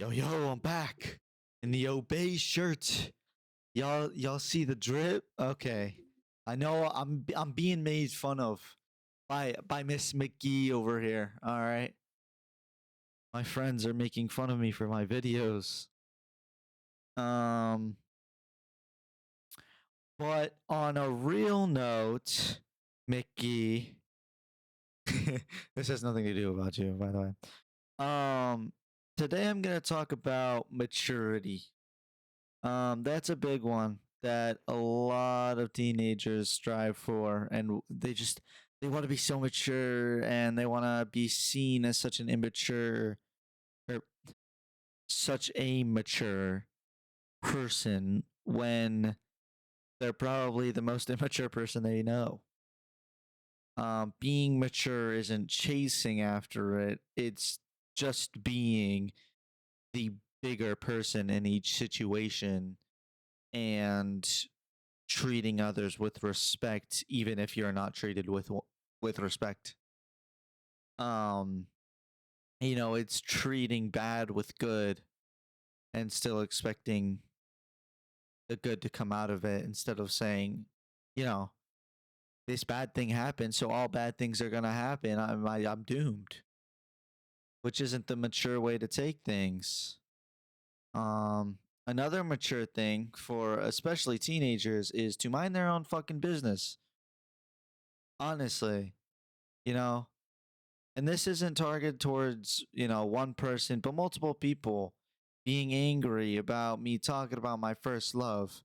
Yo, I'm back in the Obey shirt. Y'all see the drip? Okay. I know I'm being made fun of by Miss McGee over here. All right. My friends are making fun of me for my videos. Um but on a real note, Mickey, this has nothing to do about you, by the way. Today I'm going to talk about maturity. That's a big one that a lot of teenagers strive for, and they want to be so mature, and they want to be seen as such an immature or such a mature person when they're probably the most immature person they know. Being mature isn't chasing after it; it's just being the bigger person in each situation and treating others with respect even if you're not treated with respect. um it's treating bad with good and still expecting the good to come out of it instead of saying, you know this bad thing happened, so all bad things are going to happen. I'm doomed, which isn't the mature way to take things. Another mature thing for especially teenagers is to mind their own fucking business, honestly. you know and this isn't targeted towards one person but multiple people being angry about me talking about my first love.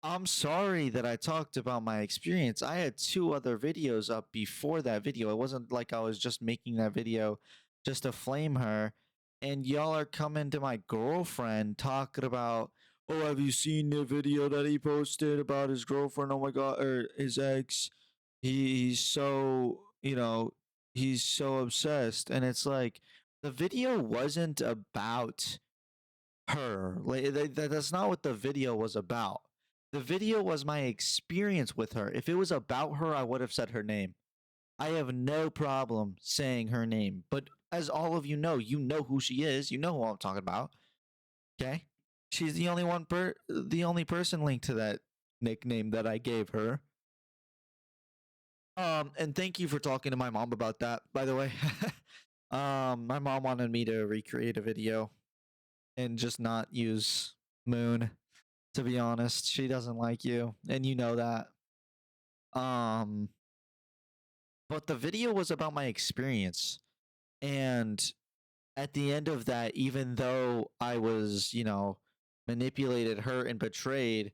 I'm sorry that I talked about my experience. I had two other videos up before that video. It wasn't like I was just making that video just to flame her, and y'all are coming to my girlfriend talking about, oh, have you seen the video that he posted about his girlfriend? Oh my god, or his ex. He's so, he's so obsessed. And it's like, the video wasn't about her. Like, that's not what the video was about. The video was my experience with her. If it was about her, I would have said her name. I have no problem saying her name. But as all of you know who she is. You know who I'm talking about. Okay? She's the only person linked to that nickname that I gave her. And thank you for talking to my mom about that, by the way. My mom wanted me to recreate a video and just not use Moon. To be honest, she doesn't like you, and you know that. Um, but the video was about my experience, and at the end of that, even though I was, manipulated, hurt, and betrayed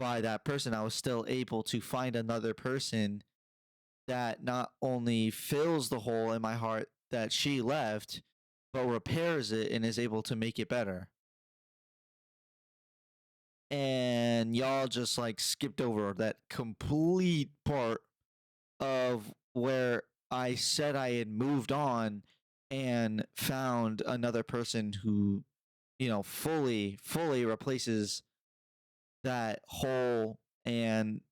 by that person, I was still able to find another person that not only fills the hole in my heart that she left, but repairs it and is able to make it better. And y'all just like skipped over that complete part of where I said I had moved on and found another person who, fully replaces that hole, and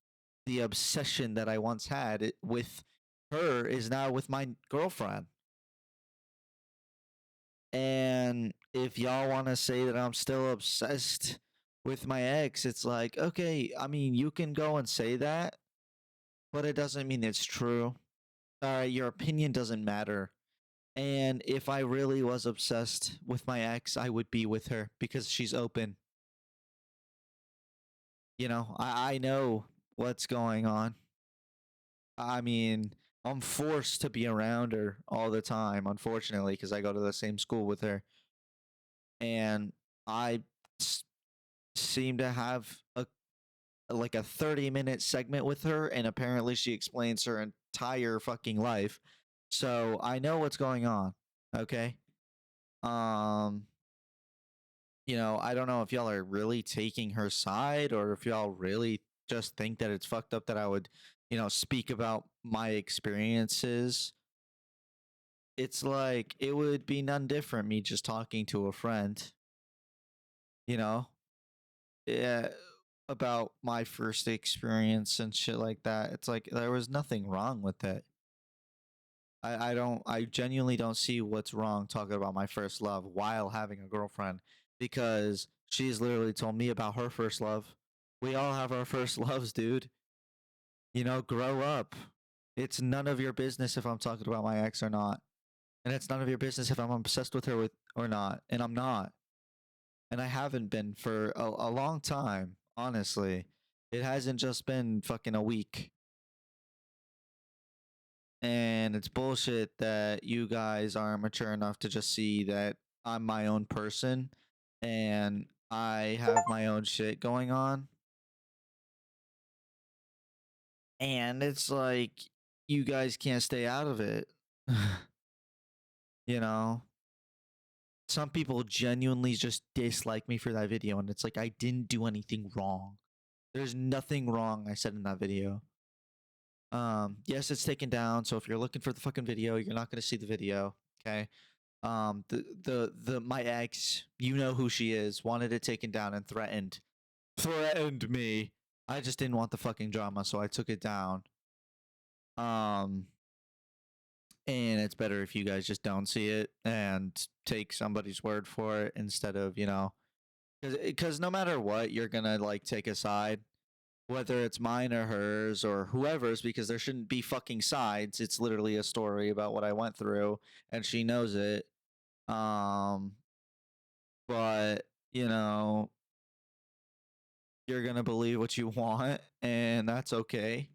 the obsession that I once had with her is now with my girlfriend. And if y'all want to say that I'm still obsessed with my ex, it's like, okay, I mean, you can go and say that, but it doesn't mean it's true. Your opinion doesn't matter. And if I really was obsessed with my ex, I would be with her because she's open. I know what's going on. I mean, I'm forced to be around her all the time, unfortunately, because I go to the same school with her. And I seem to have a 30-minute segment with her, and apparently she explains her entire fucking life. So I know what's going on. Okay. Um, I don't know if y'all are really taking her side or if y'all really just think that it's fucked up that I would, speak about my experiences. It's like it would be none different me just talking to a friend, you know? Yeah, about my first experience and shit like that. It's like there was nothing wrong with it. I genuinely don't see what's wrong talking about my first love while having a girlfriend, because she's literally told me about her first love. We all have our first loves, dude. You know, grow up. It's none of your business if I'm talking about my ex or not. And it's none of your business if I'm obsessed with her with or not. And I'm not. And I haven't been for a long time, honestly. It hasn't just been fucking a week. And it's bullshit that you guys aren't mature enough to just see that I'm my own person and I have my own shit going on. And it's like you guys can't stay out of it. You know? Some people genuinely just dislike me for that video, and it's like I didn't do anything wrong. There's nothing wrong I said in that video. Yes, it's taken down, so if you're looking for the fucking video, you're not gonna see the video. Okay. The my ex, you know who she is, wanted it taken down and threatened me. I just didn't want the fucking drama, so I took it down. Um, and it's better if you guys just don't see it and take somebody's word for it instead of, you know, because no matter what, you're gonna like take a side, whether it's mine or hers or whoever's, because there shouldn't be fucking sides. It's literally a story about what I went through, and she knows it. Um, but you know, you're gonna believe what you want, and that's okay.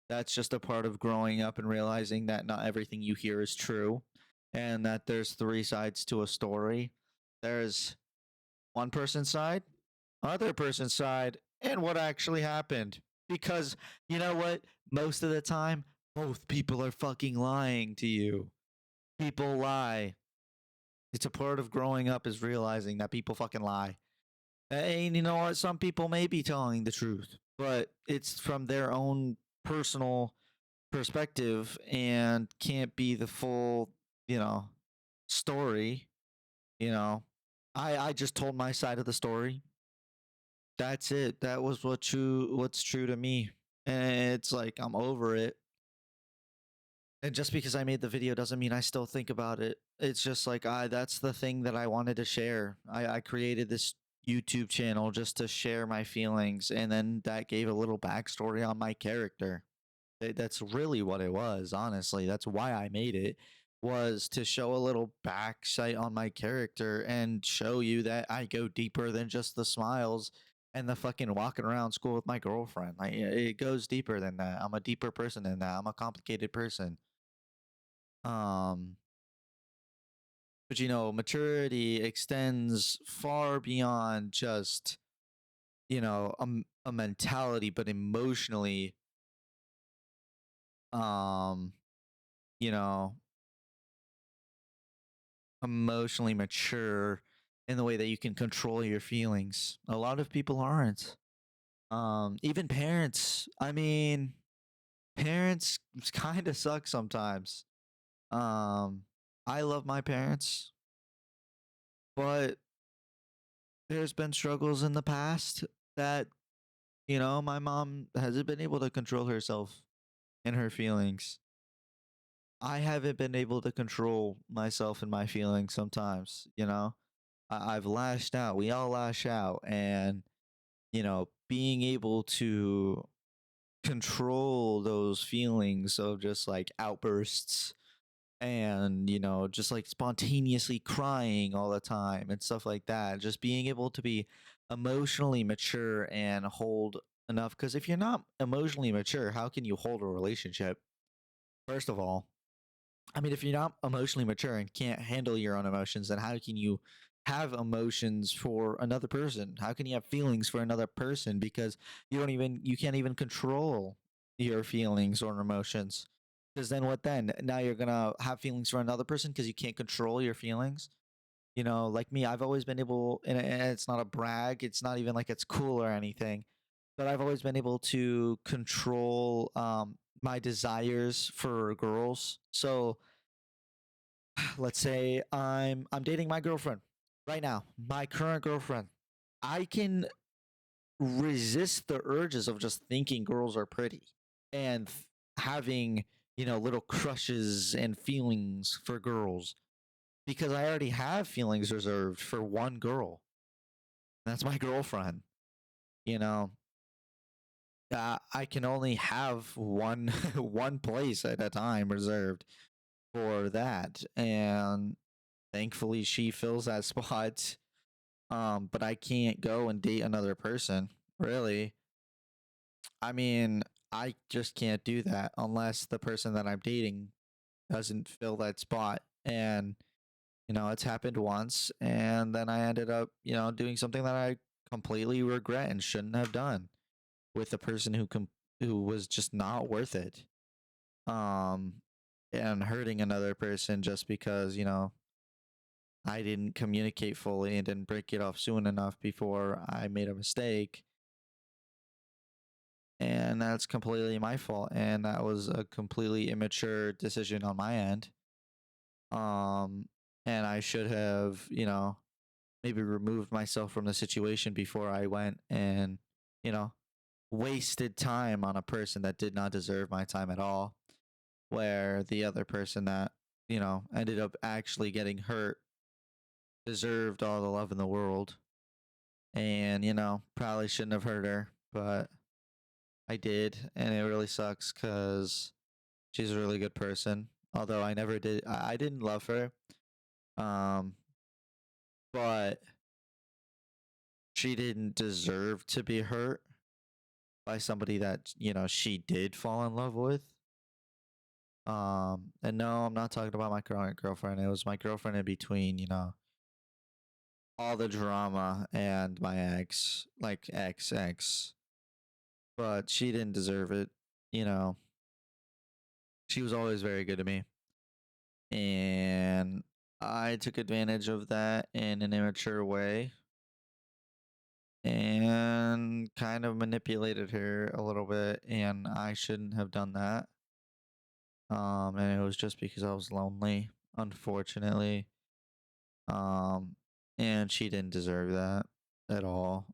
That's just a part of growing up and realizing that not everything you hear is true, and that there's three sides to a story. There's one person's side, other person's side, and what actually happened. Because you know what? Most of the time, both people are fucking lying to you. People lie. It's a part of growing up is realizing that people fucking lie. And you know what? Some people may be telling the truth, but it's from their own personal perspective and can't be the full, you know, story. You know, I just told my side of the story. That's it. That was what's true to me. And it's like I'm over it. And just because I made the video doesn't mean I still think about it. It's just like I that's the thing that I wanted to share. I created this YouTube channel just to share my feelings, and then that gave a little backstory on my character. That's really what it was, honestly. That's why I made it, was to show a little backsight on my character and show you that I go deeper than just the smiles and the fucking walking around school with my girlfriend. Like it goes deeper than that. I'm a deeper person than that. I'm a complicated person. Um, but you know, maturity extends far beyond just, you know, a mentality, but emotionally, um, you know, emotionally mature in the way that you can control your feelings. A lot of people aren't. Even parents. I mean, parents kind of suck sometimes. Um, I love my parents, but there's been struggles in the past that, you know, my mom hasn't been able to control herself and her feelings. I haven't been able to control myself and my feelings sometimes, you know. I've lashed out. We all lash out, and you know, being able to control those feelings of just like outbursts and, you know, just like spontaneously crying all the time and stuff like that. Just being able to be emotionally mature and hold enough. Because if you're not emotionally mature, how can you hold a relationship? First of all, I mean, if you're not emotionally mature and can't handle your own emotions, then how can you have emotions for another person? How can you have feelings for another person? Because you can't even control your feelings or emotions. Because then what then? Now you're gonna have feelings for another person because you can't control your feelings. You know, like me, I've always been able, and it's not a brag. It's not even like it's cool or anything, but I've always been able to control my desires for girls. So let's say I'm dating my girlfriend right now, my current girlfriend. I can resist the urges of just thinking girls are pretty and having little crushes and feelings for girls because I already have feelings reserved for one girl. That's my girlfriend. You know, I can only have one one place at a time reserved for that, and thankfully she fills that spot. But I can't go and date another person, really. I mean, I just can't do that unless the person that I'm dating doesn't fill that spot. And, it's happened once. And then I ended up, doing something that I completely regret and shouldn't have done with a person who was just not worth it. Um, and hurting another person just because, I didn't communicate fully and didn't break it off soon enough before I made a mistake, and that's completely my fault, and that was a completely immature decision on my end. um and I should have, maybe removed myself from the situation before I went and, you know wasted time on a person that did not deserve my time at all, where the other person that, ended up actually getting hurt deserved all the love in the world. And, probably shouldn't have hurt her, but I did, and it really sucks because she's a really good person. Although I never did, I didn't love her, um, but she didn't deserve to be hurt by somebody that, she did fall in love with. And no, I'm not talking about my current girlfriend. It was my girlfriend in between, all the drama and my ex, like ex. But she didn't deserve it, you know. She was always very good to me, and I took advantage of that in an immature way and kind of manipulated her a little bit, and I shouldn't have done that. And it was just because I was lonely, unfortunately. Um and she didn't deserve that at all.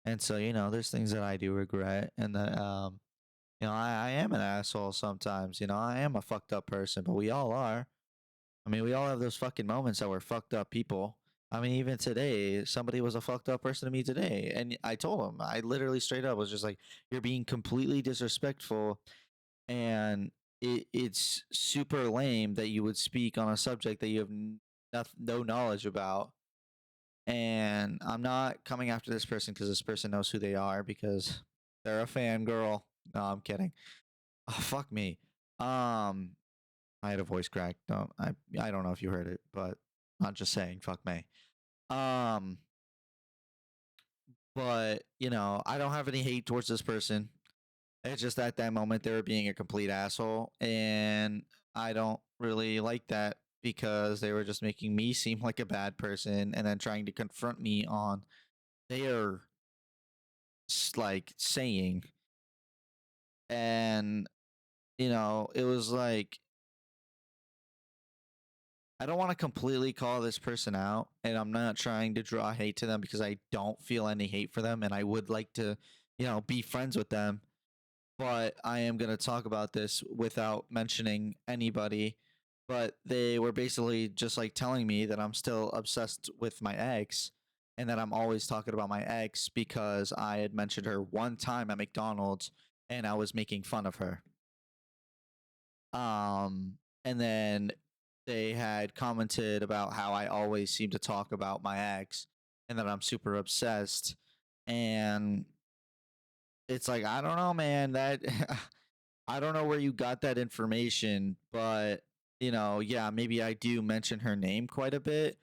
And so, there's things that I do regret, and that I am an asshole sometimes. I am a fucked up person, but we all are. I mean, we all have those fucking moments that we're fucked up people. I mean, even today, somebody was a fucked up person to me today. And I told him, I literally straight up was just like, you're being completely disrespectful. And it's super lame that you would speak on a subject that you have no knowledge about. And I'm not coming after this person because this person knows who they are because they're a fangirl. No, I'm kidding. Oh, fuck me. Um, I had a voice crack. I don't know if you heard it, but I'm just saying, fuck me. Um, but I don't have any hate towards this person. It's just at that moment they were being a complete asshole, and I don't really like that because they were just making me seem like a bad person and then trying to confront me on their like saying. And it was like, I don't want to completely call this person out, and I'm not trying to draw hate to them because I don't feel any hate for them, and I would like to, be friends with them. But I am going to talk about this without mentioning anybody. But they were basically just like telling me that I'm still obsessed with my ex, and that I'm always talking about my ex because I had mentioned her one time at McDonald's and I was making fun of her. And then they had commented about how I always seem to talk about my ex and that I'm super obsessed. And it's like, I don't know, man, that I don't know where you got that information, but yeah, maybe I do mention her name quite a bit,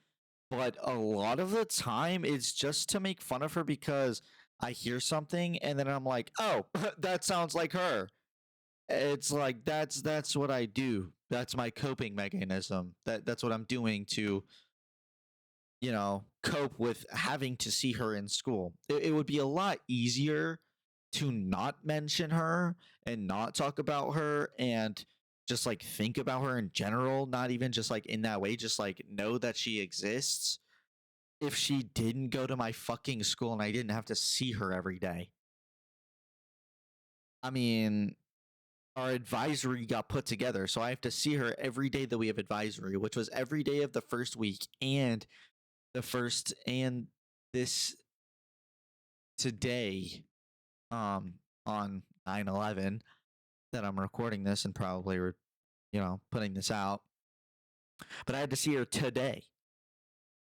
but a lot of the time it's just to make fun of her because I hear something and then I'm like, "Oh, that sounds like her." It's like that's what I do. That's my coping mechanism. That's what I'm doing to, cope with having to see her in school. It would be a lot easier to not mention her and not talk about her and just like think about her in general, not even just like in that way, just like know that she exists if she didn't go to my fucking school and I didn't have to see her every day. I mean, our advisory got put together. So I have to see her every day that we have advisory, which was every day of the first week and the first and this today on 9/11 that I'm recording this and probably putting this out. But I had to see her today.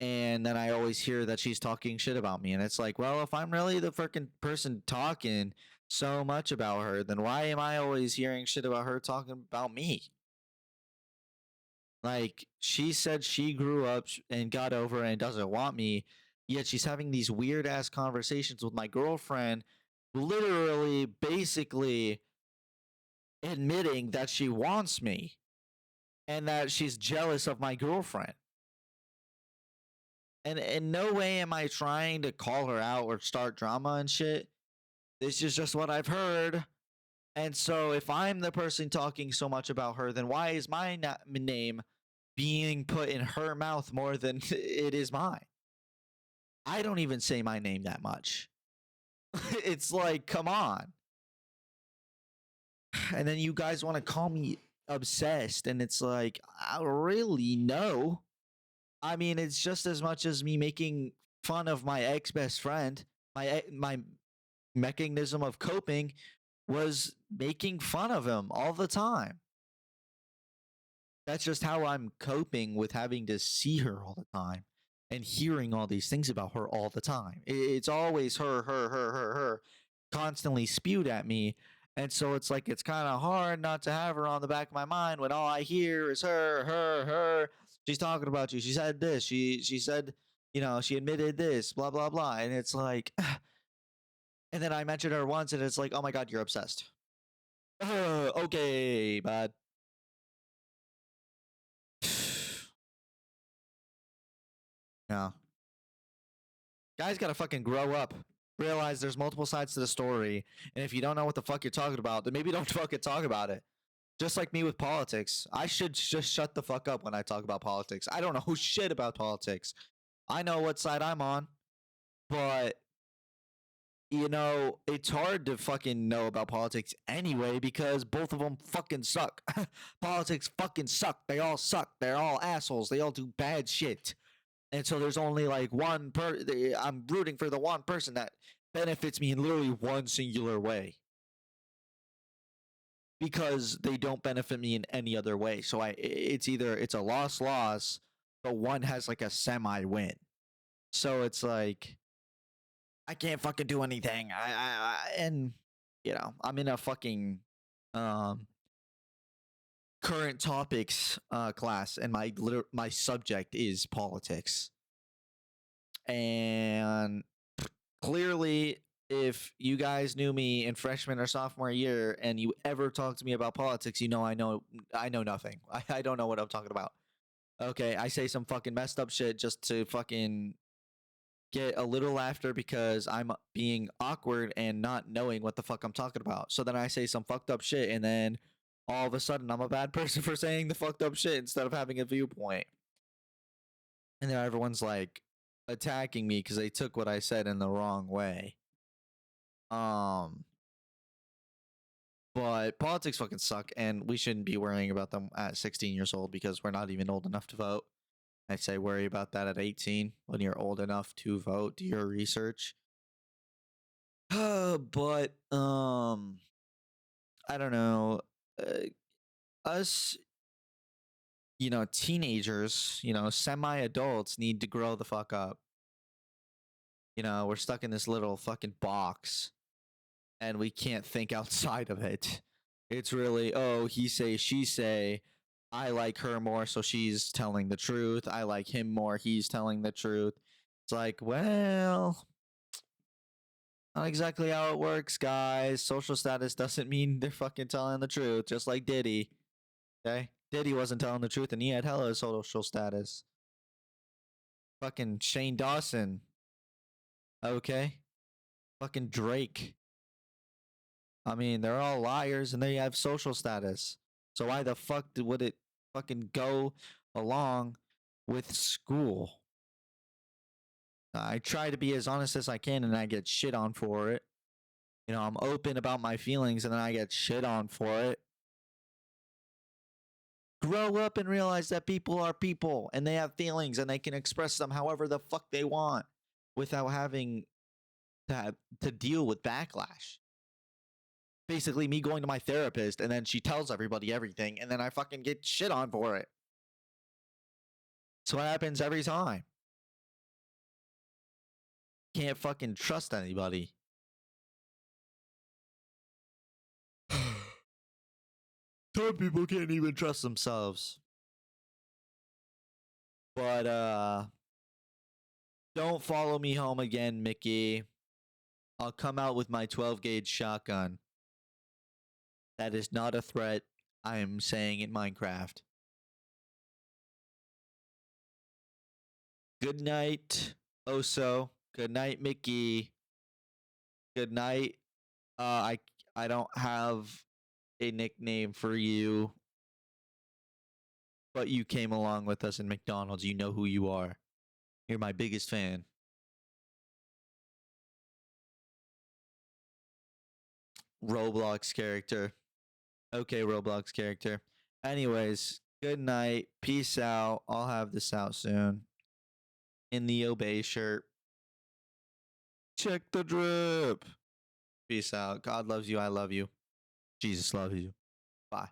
And then I always hear that she's talking shit about me. And it's like, well, if I'm really the freaking person talking so much about her, then why am I always hearing shit about her talking about me? Like, she said she grew up and got over and doesn't want me, yet she's having these weird ass conversations with my girlfriend, literally, basically admitting that she wants me and that she's jealous of my girlfriend. And in no way am I trying to call her out or start drama and shit. This is just what I've heard. And so if I'm the person talking so much about her, then why is my name being put in her mouth more than it is mine? I don't even say my name that much. It's like, come on. And then you guys want to call me obsessed. And it's like, I really no. I mean, it's just as much as me making fun of my ex best friend. My mechanism of coping was making fun of him all the time. That's just how I'm coping with having to see her all the time and hearing all these things about her all the time. It's always her, constantly spewed at me. And so it's like it's kind of hard not to have her on the back of my mind when all I hear is her. She's talking about you. She said this. She said, she admitted this, blah blah blah. And it's like, and then I mentioned her once, and it's like, oh my god, you're obsessed. Okay, bud. Yeah. Guys gotta fucking grow up. Realize there's multiple sides to the story. And if you don't know what the fuck you're talking about, then maybe don't fucking talk about it. Just like me with politics. I should just shut the fuck up when I talk about politics. I don't know shit about politics. I know what side I'm on, but it's hard to fucking know about politics anyway because both of them fucking suck. Politics fucking suck. They all suck. They're all assholes. They all do bad shit. And so there's only like I'm rooting for the one person that benefits me in literally one singular way. Because they don't benefit me in any other way. So it's a loss, but one has like a semi win. So it's like I can't fucking do anything. And I'm in a fucking current topics class, and my subject is politics. And clearly, if you guys knew me in freshman or sophomore year and you ever talked to me about politics, I know nothing. I don't know what I'm talking about. Okay, I say some fucking messed up shit just to fucking get a little laughter because I'm being awkward and not knowing what the fuck I'm talking about. So then I say some fucked up shit, and then all of a sudden I'm a bad person for saying the fucked up shit instead of having a viewpoint. And then everyone's like attacking me because they took what I said in the wrong way. But politics fucking suck, and we shouldn't be worrying about them at 16 years old because we're not even old enough to vote. I'd say worry about that at 18 when you're old enough to vote. Do your research. But I don't know. Us, teenagers, semi-adults need to grow the fuck up. We're stuck in this little fucking box and we can't think outside of it. It's really, oh, he say, she say. I like her more, so she's telling the truth. I like him more, he's telling the truth. It's like, well, not exactly how it works, guys. Social status doesn't mean they're fucking telling the truth, just like Diddy. Okay? Diddy wasn't telling the truth and he had hella social status. Fucking Shane Dawson. Okay? Fucking Drake. I mean, they're all liars and they have social status. So why the fuck would it fucking go along with school? I try to be as honest as I can and I get shit on for it. I'm open about my feelings and then I get shit on for it. Grow up and realize that people are people and they have feelings and they can express them however the fuck they want without having to deal with backlash. Basically, me going to my therapist and then she tells everybody everything and then I fucking get shit on for it. So what happens every time? Can't fucking trust anybody. Some people can't even trust themselves. But don't follow me home again, Mickey. I'll come out with my 12 gauge shotgun. That is not a threat. I am saying in Minecraft. Good night, Oso. Good night, Mickey. Good night. I don't have a nickname for you, but you came along with us in McDonald's. You know who you are. You're my biggest fan. Roblox character. Okay, Roblox character. Anyways, good night. Peace out. I'll have this out soon. In the Obey shirt. Check the drip. Peace out. God loves you. I love you. Jesus loves you. Bye.